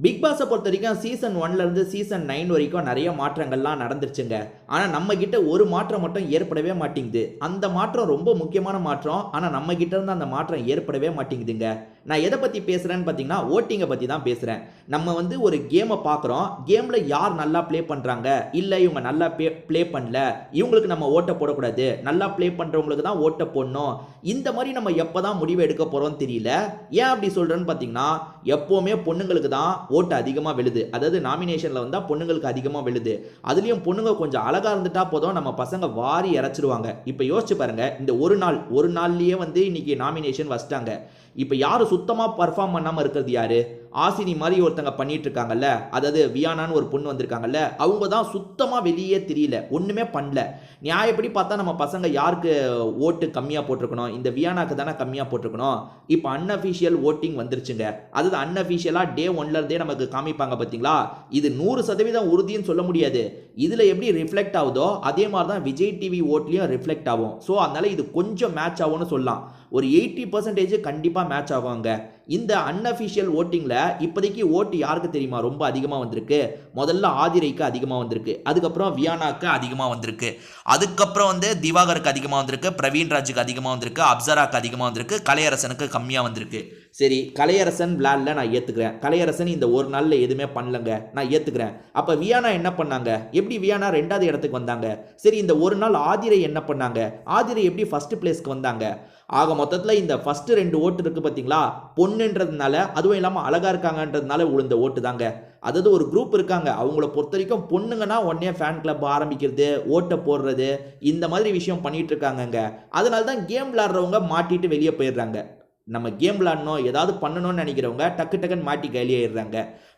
Big பாஸ பொறுத்தவரைக்கும் season 1ல இருந்து season 9 வரைக்கும் நெறைய மாற்றங்கள்லாம் நடந்துருச்சுங்க. ஆனா நம்ம கிட்ட ஒரு மாற்றம் மட்டும் ஏற்படவே மாட்டேங்குது. அந்த மாற்றம் ரொம்ப முக்கியமான மாற்றம். ஆனா நம்ம கிட்ட இருந்து அந்த மாற்றம் ஏற்படவே மாட்டேங்குதுங்க. நான் எத பத்தி பேசுறேன்னு பார்த்தீங்கன்னா, வோட்டிங்க பத்தி தான் பேசுறேன். நம்ம வந்து ஒரு கேம பார்க்குறோம். கேம்ல யார் நல்லா ப்ளே பண்றாங்க, இல்ல இவங்க நல்லா ப்ளே பண்ணல, இவங்களுக்கு நம்ம ஓட்ட போடக்கூடாது. நல்லா ப்ளே பண்றவங்களுக்கு தான் ஓட்ட போடணும். இந்த மாரி நம்ம எப்ப தான் முடிவு எடுக்க போறோம்னு தெரியல. ஏன் அப்படி சொல்றேன்னு பார்த்தீங்கன்னா, எப்பவுமே பொண்ணுங்களுக்கு தான் ஓட்டு அதிகமா விழுது. அதாவது நாமினேஷன்ல வந்தா பொண்ணுங்களுக்கு அதிகமா விழுது. அதுலயும் பொண்ணுங்க கொஞ்சம் அழகா இருந்துட்டா போதும், நம்ம பசங்க வாரி இறைச்சிருவாங்க. இப்ப யோசிச்சு பாருங்க. இந்த ஒரு நாள்லயே வந்து இன்னைக்கு நாமினேஷன் வச்சுட்டாங்க. இப்ப யாரு சுத்தமா பெர்ஃபார்ம் பண்ணாம இருக்கிறது யாரு? ஆசினி மாரி ஒருத்தங்க பண்ணிட்டு இருக்காங்கல்ல. அதாவது வியானான்னு ஒரு பொண்ணு வந்திருக்காங்கல்ல. அவங்க தான் சுத்தமா வெளியே தெரியல. ஒண்ணுமே பண்ணல. நியாயப்படி பார்த்தா நம்ம பசங்க யாருக்கு ஓட்டு கம்மியா போட்டிருக்கணும்? இந்த வியானாக்கு தானே கம்மியா போட்டிருக்கணும். இப்ப அன்அஃபிஷியல் வோட்டிங் வந்துருச்சுங்க. அதாவது அன்அஃபிஷியலா டே 1ல இருந்தே நமக்கு காமிப்பாங்க பார்த்தீங்களா? இது 100% உறுதின்னு சொல்ல முடியாது. இதுல எப்படி ரிஃப்ளெக்ட் ஆகுதோ, அதே மாரி தான் விஜய் டிவி ஓட்லயும் ரிஃப்ளெக்ட் ஆகும். ஸோ அதனால இது கொஞ்சம் மேட்ச் ஆகும்னு சொல்லலாம். ஒரு 80% கண்டிப்பா மேட்ச் ஆகுங்க. இந்த அன்அஃபிஷியல் வோட்டிங்ல இப்போதைக்கு ஓட்டு யாருக்கு தெரியுமா ரொம்ப அதிகமா வந்திருக்கு? முதல்ல ஆதிரைக்கு அதிகமா வந்திருக்கு. அதுக்கப்புறம் வியானாக்கு அதிகமா வந்திருக்கு. அதுக்கப்புறம் வந்து திவாகருக்கு அதிகமா வந்திருக்கு. பிரவீன் ராஜுக்கு அதிகமா வந்திருக்கு. அப்சராக்கு அதிகமா வந்திருக்கு. கலையரசனுக்கு கம்மியா வந்திருக்கு. சரி, கலையரசன் விளையாடல, நான் ஏத்துக்கிறேன். கலையரசன் இந்த ஒரு நாள்ல எதுவுமே பண்ணலங்க, நான் ஏத்துக்கிறேன். அப்ப வியானா என்ன பண்ணாங்க? எப்படி வியானா 2வது இடத்துக்கு வந்தாங்க? சரி, இந்த ஒரு நாள் ஆதிரை என்ன பண்ணாங்க? ஆதிரை எப்படி ஃபர்ஸ்ட் பிளேஸ்க்கு வந்தாங்க? ஆக மொத்தத்துல இந்த ஃபர்ஸ்ட் 2 ஓட்டு இருக்கு பாத்தீங்களா? பொண்ணுன்றதுனால, அதுவும் இல்லாம அழகா இருக்காங்கன்றதுனால விழுந்த ஓட்டு தாங்க. அதாவது ஒரு குரூப் இருக்காங்க. அவங்கள பொறுத்தவரைக்கும் பொண்ணுங்கன்னா உடனே ஃபேன் கிளப் ஆரம்பிக்கிறது, ஓட்ட போடுறது, இந்த மாதிரி விஷயம் பண்ணிட்டு இருக்காங்கங்க. அதனால தான் கேம் விளையாடுறவங்க மாட்டிட்டு வெளியே போயிடுறாங்க. நம்ம கேம் விளையாடணும், ஏதாவது பண்ணணும்னு நினைக்கிறவங்க டக்கு டக்குன்னு மாட்டி காலியாயிடுறாங்க.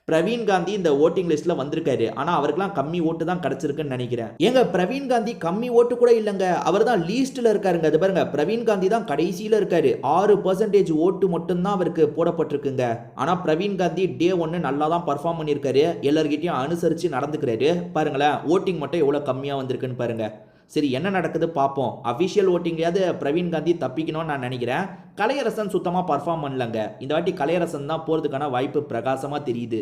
பிரவீன் காந்தி இந்த ஓட்டிங் லிஸ்ட்ல வந்திருக்காரு. ஆனா அவருக்குலாம் கம்மி ஓட்டு தான் கிடைச்சிருக்குன்னு நினைக்கிறேன். ஏங்க, பிரவீன் காந்தி கம்மி ஓட்டு கூட இல்லங்க. அவர் தான் லீஸ்ட்ல இருக்காருங்க. அது பாருங்க, பிரவீன் காந்தி தான் கடைசியில இருக்காரு. 6% ஓட்டு மட்டும் தான் அவருக்கு போடப்பட்டிருக்குங்க. ஆனா பிரவீன் காந்தி டே 1 நல்லா தான் பெர்ஃபார்ம் பண்ணியிருக்காரு. எல்லார்கிட்டயும் அனுசரிச்சு நடந்துக்கிறாரு. பாருங்களேன், ஓட்டிங் மட்டும் எவ்வளவு கம்மியா வந்திருக்குன்னு பாருங்க. சரி, என்ன நடக்குது பார்ப்போம். அபிஷியல் ஓட்டிங்லயாவது பிரவீன் காந்தி தப்பிக்கணும்னு நான் நினைக்கிறேன். கலையரசன் சுத்தமா பெர்ஃபார்ம் பண்ணலங்க. இந்த வாட்டி கலையரசன் தான் போறதுக்கான வாய்ப்பு பிரகாசமா தெரியுது.